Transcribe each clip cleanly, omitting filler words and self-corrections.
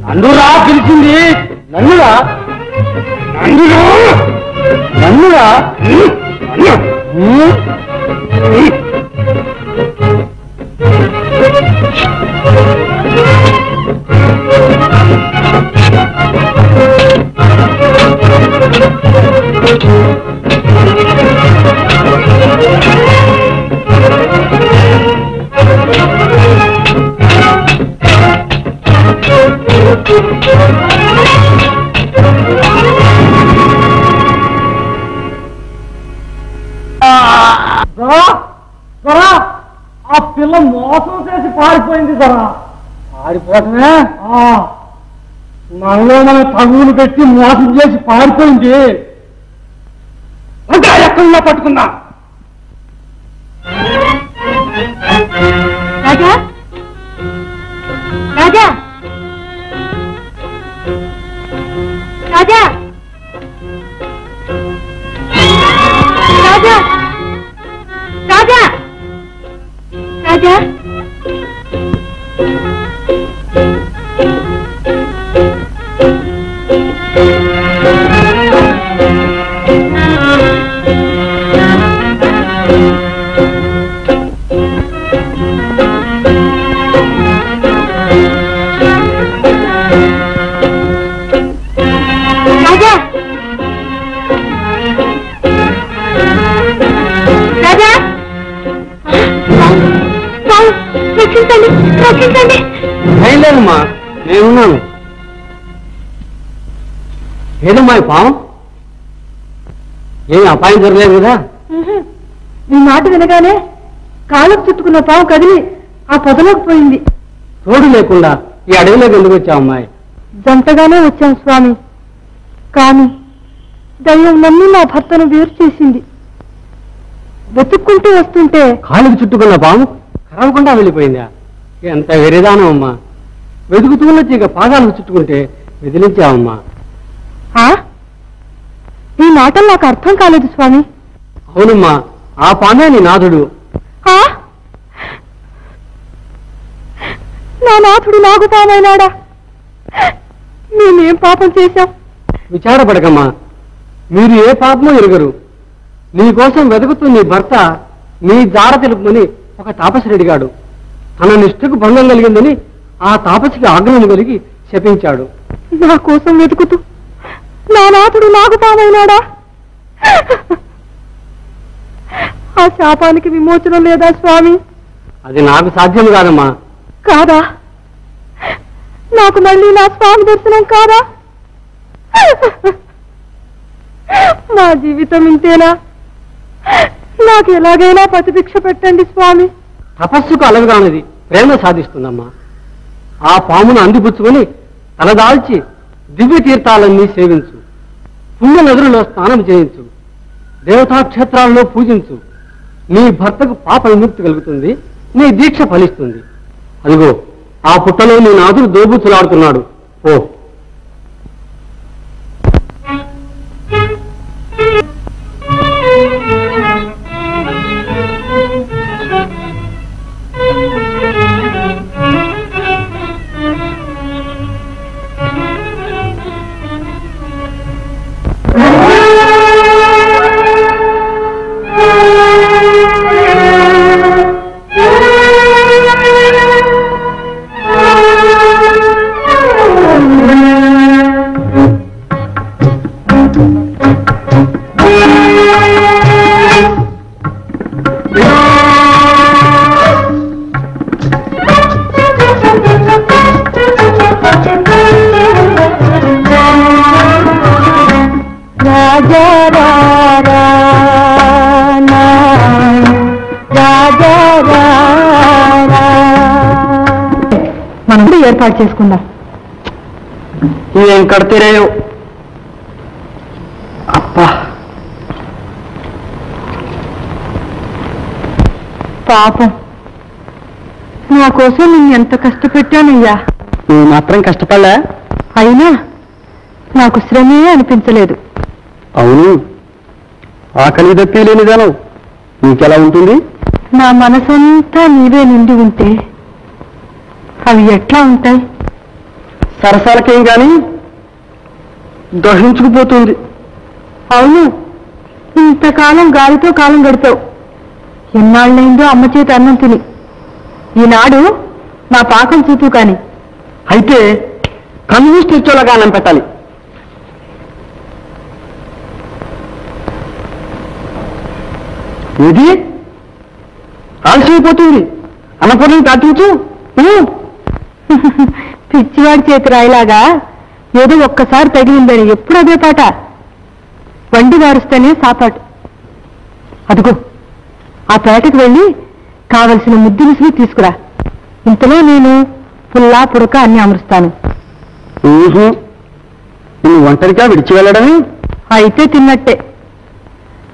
నన్నురా పిలిచింది, నన్నురా నన్నురా నన్నురా ఆ పిల్ల మోసం చేసి పారిపోయింది కదా. పారిపోవటమే? మనలో మన తగులు పెట్టి మోసం చేసి పారిపోయింది. అంటే ఎక్కడున్నా పట్టుకున్నా. రాజా రాజా రాజా రాజా రాజా రాజా లేదమ్మా, నేనున్నాను. ఏదమ్మా ఈ పాము? ఏమి అపాయం జరగలేదు కదా? నీ మాట వినగానే కాళ్ళకు చుట్టుకున్న పాము కదిలి ఆ పొదలోకి పోయింది. తోడు లేకుండా ఈ అడవిలోకి ఎందుకు వచ్చావు అమ్మాయి? జంటగానే వచ్చాం స్వామి, కానీ దయ్యం నన్ను నా భర్తను వేరు చేసింది. వెతుక్కుంటూ వస్తుంటే కాళ్ళకు చుట్టుకున్న పాము కరవకుండా వెళ్ళిపోయిందా? ఎంత వెరిదానం అమ్మా. వెతుకుతున్న తీగ పాదాలకు చుట్టుకుంటే వెదిలించావమ్మా. ఈ మాటలు నాకు అర్థం కాలేదు స్వామి. అవునమ్మా, ఆ పామే నీ నాథుడు. నా నాథుడు నాకు పామైనాడా? మేమేం పాపం చేశాం? విచారపడకమ్మా, మీరు ఏ పాపమో ఎరుగరు. నీకోసం వెతుకుతూ నీ భర్త నీ జాడ తెలుపుమని ఒక తాపసి అడిగాడు. తన నిష్ఠకు భంగం కలిగిందని ఆ తాపసికి ఆజ్ఞను కలిగి శపించాడు. నా కోసం వెతుకుతూ నా నాథుడు నాకు పామైనాడా? ఆ శాపానికి విమోచనం లేదా స్వామి? అది నాకు సాధ్యం కాదమ్మా. కాదా? నాకు మళ్ళీ నా స్వామి దర్శనం కాదా? నా జీవితం ఇంతేనా? నాకు ఎలాగైనా ప్రతిభిక్ష పెట్టండి స్వామి. తపస్సుకు అలవిగానది ప్రేమ సాధిస్తుందమ్మా. ఆ పామును అందిపుచ్చుకొని తలదాల్చి దివ్య తీర్థాలన్నీ సేవించు, పుణ్య నదులలో స్నానం చేయించు, దేవతాక్షేత్రాల్లో పూజించు. నీ భర్తకు పాప విముక్తి కలుగుతుంది, నీ దీక్ష ఫలిస్తుంది. అదిగో ఆ పుట్టలో నీ నాథుడు దోబుచ్చులాడుతున్నాడు. ఓ ఏర్పాటు చేసుకుందాం. ఏం కడతీరాయో అప్పా. పాపం, నా కోసం నేను ఎంత కష్టపెట్టానయ్యా. నువ్వు మాత్రం కష్టపడలే? అయినా నాకు శ్రమే అనిపించలేదు. అవును, ఆకలి దప్పి లేనిదనం నీకెలా ఉంటుంది? నా మనసంతా నీవే నిండి ఉంటే అవి ఎట్లా ఉంటాయి? సరసాలకేం గాని దహించుకుపోతుంది. అవును, ఇంతకాలం గాలితో కాలం గడిపావు. ఎన్నాళ్ళైందో అమ్మ చేతి అన్నం తిని. ఈనాడు నా పాకం చూపు కాని. అయితే కమ్యూనిస్ట్ ఇచ్చోలాగా అన్నం పెట్టాలి. ఏది ఆలస్యమైపోతుంది. అన్నపూర్ణని కాటించు. పిచ్చివాడి చేతి రాయిలాగా ఏదో ఒక్కసారి తగిలిందని ఎప్పుడు అదే పాట. వండి వారుస్తేనే సాపాటు. అదిగో ఆ పేటకు వెళ్ళి కావలసిన ముద్దు విసిరి తీసుకురా. ఇంతలో నేను పుల్లా పుడక అన్ని అమరుస్తాను. నువ్వు ఒంటరిగా విడిచి వెళ్ళడమే? అయితే తిన్నట్టే.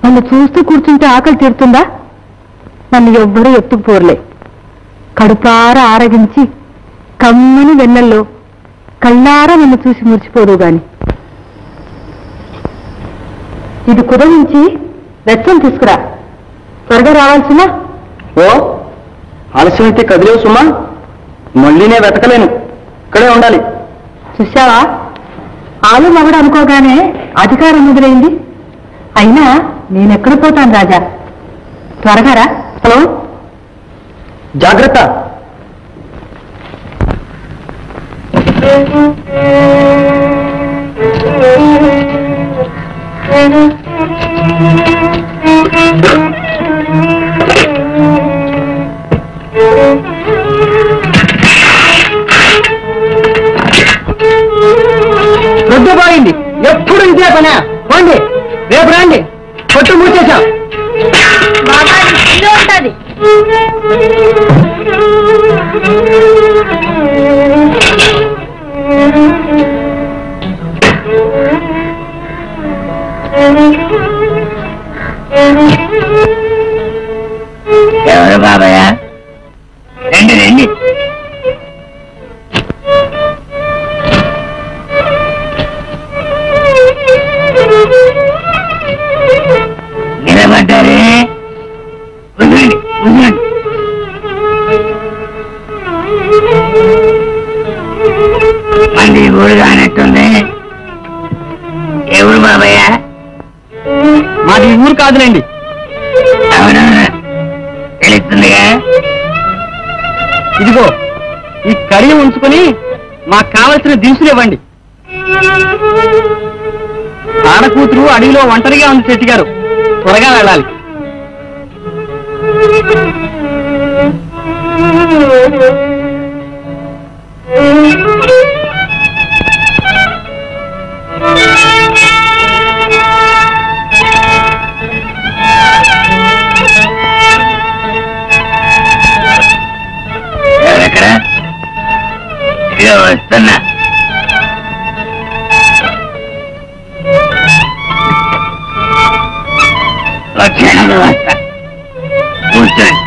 నన్ను చూస్తూ కూర్చుంటే ఆకలి తీరుతుందా? నన్ను ఎవ్వరూ ఎత్తుకుపోర్లే. కడుపార ఆరగించి కమ్మని వెన్నెల్లో కళ్ళారా నన్ను చూసి మురిచిపోదు గాని. ఇది కుదరించి వెచ్చం తీసుకురా. త్వరగా రావాల్సినా? ఓ ఆలస్యమైతే కదిలేవు సుమా. మళ్ళీ నేను వెతకలేను, ఇక్కడే ఉండాలి. చూశావా, ఆలు మగడు అనుకోగానే అధికారం మొదలైంది. అయినా నేనెక్కడ పోతాను రాజా. త్వరగా రా. హలో, జాగ్రత్త. రొద్దెపోయింది. ఎప్పుడు ఇంతే పనా? పోండి, రేపు రండి. కొట్టు మూసేశాం. ఉంటుంది. ఎవరు బాబాయ్? రండి రండి. నిలబడ్డారే, ఉండండి ఉండండి. మంది ఊరు కానట్టుంది. ఎవరు బాబాయ్? మాది ఊరు కాదులేండి. అవునవును, తెలుస్తుందిగా. ఇదిగో ఈ కర్రీ ఉంచుకొని మాకు కావలసిన దినుసులు ఇవ్వండి. ఆడకూతురు అడవిలో ఒంటరిగా ఉంది శెట్టి గారు. త్వరగా వెళ్ళాలి. ఎవరెక్కడ? ఇదిగో వస్తున్నా. క్షణంలో వస్తా, కూర్చోండి.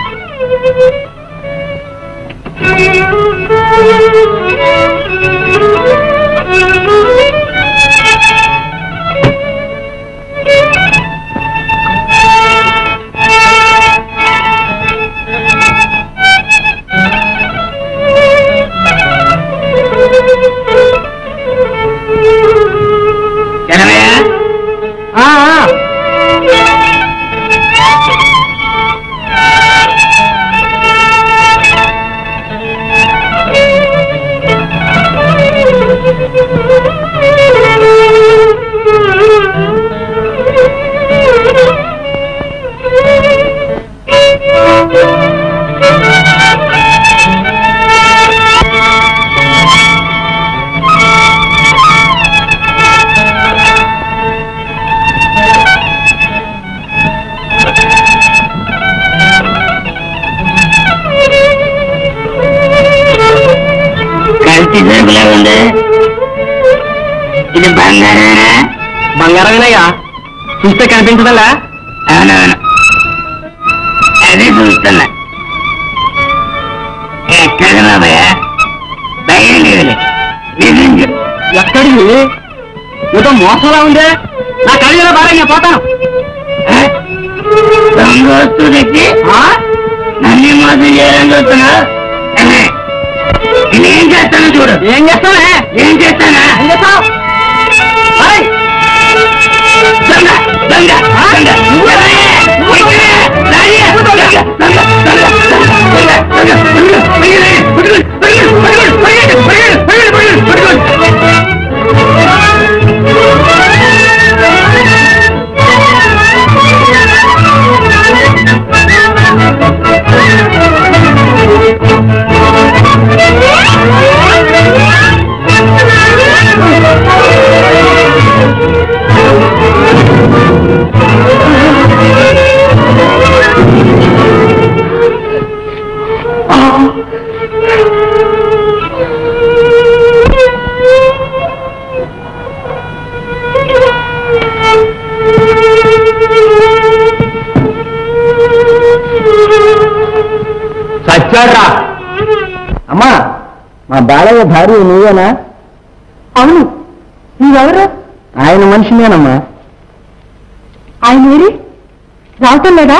ఉంది. ఇది బంగారమేనా? బంగారమేనయ్యా, చూస్తే కనిపించదల్లా? అవునవును, అదే చూస్తున్నా. ఎక్కడ బాబాయ్? బయట లేదులే, నిజం చెప్పు. ఎక్కడికి? ఏదో మోసంలా ఉందే. నా కళ్ళలో బాగా నేను పోతాను. దొంగ వస్తువు తెచ్చి నన్ను మోసం చేయాలని చూస్తున్నా. నేనేం చేస్తాను చూడు. ఏం చేస్తావే? ఏం చేస్తానా? దొంగ దొంగ చచ్చాడ్రా. అమ్మా, మా బాలయ్య భార్య నువ్వేనా? అవును, నీవెవరు? ఆయన మనిషినేనమ్మా. ఆయన ఏరి రావటం లేదా?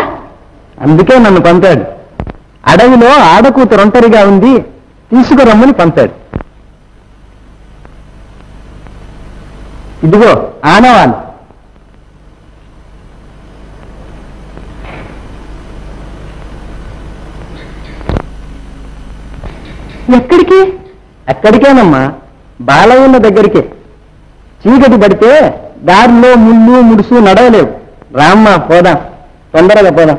అందుకే నన్ను పంపాడు. అడవిలో ఆడకూతురు ఒంటరిగా ఉంది, తీసుకురమ్మని పంపాడు. ఇదిగో ఆనవాళ్ళు. ఎక్కడికి? ఎక్కడికేనమ్మా, బాలయ్యన్న దగ్గరికే. చీకటి పడితే దారిలో ముళ్ళు ముడుసు నడవలేవు. రామ్మా, పోదాం, తొందరగా పోదాం.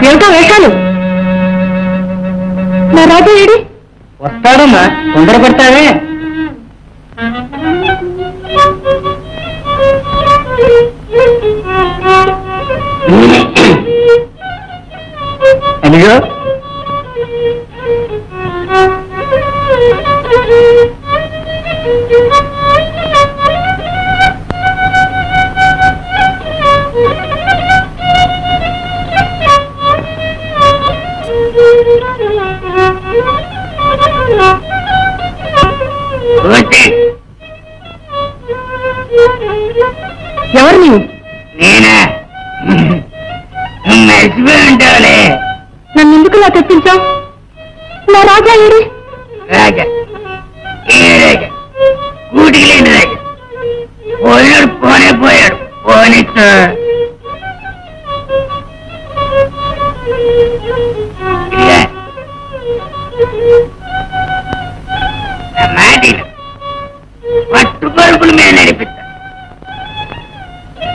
ఏమిటో వేషాలు? నా రాజు ఏడి? వస్తాడమ్మా, తొందరపడతావే. అదిగో ఎవరు నీవు? నేనా? మర్చిపోయి ఉంటావులే. నన్ను ఎందుకు ఇలా తెప్పించావు? నా రాజా ఏడి? రాజా ఏ రాజా? కూటికి లేని రాజా. పోయాడు, పోయాడు. పోనిస్తూ మాటిను పట్టు పరుపుల మీద నడిపిస్తా.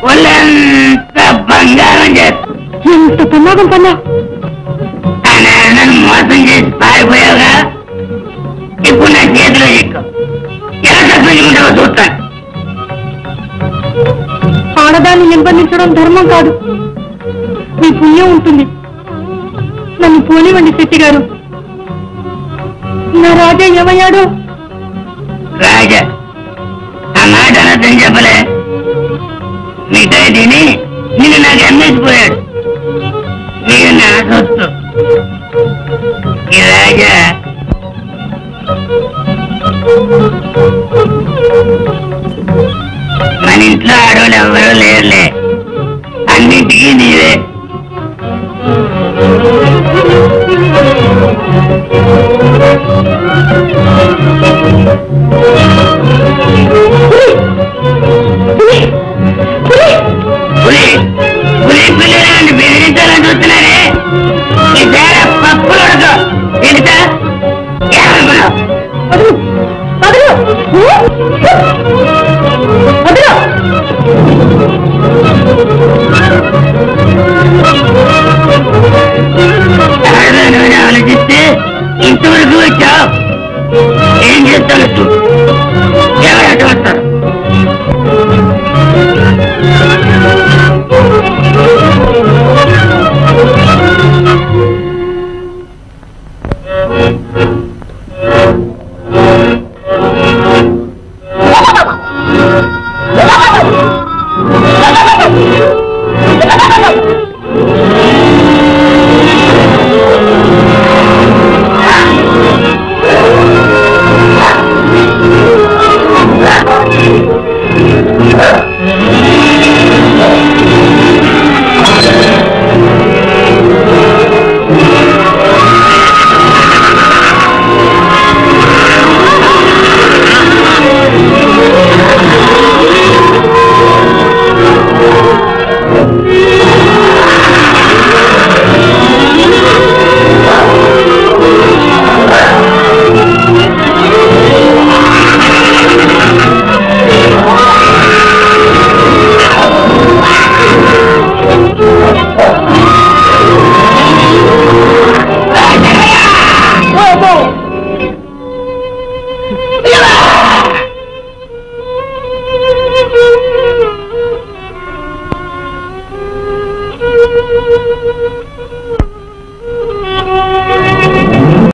ఒళ్ళంతా బంగారం చేస్తా. ఎంత ప్రమాదం పన్నా? నన్ను మోసం చేసి పారిపోయావుగా, ఇప్పుడు నా చేతిలో చిక్కు. ఎలా తప్పించుకుంటావో చూస్తాను. ఆడదాన్ని నిర్బంధించడం ధర్మం కాదు, మీ పుణ్యం ఉంటుంది. నన్ను పోనివ్వండి శెట్టి గారు. నా రాజా ఏమయ్యాడు? రాజా ఆ మాట అర్థం చెప్పలే. మిగతాయి తిని నిన్ను నాకు అమ్మేసిపోయాడు. మీరు నా సొత్తు. ఈ రాజా మన ఇంట్లో ఆడవాళ్ళు ఎవరూ లేరులే, అన్నింటికీ నీవే. పులి పులి పిల్లలు బెదిరించాలని చూస్తున్నారే. ఈ పేర పప్పులు ఉడక తెలుసా? వచ్చావు ఏం చేస్తాను చూడు ఎవరైతే వస్తారు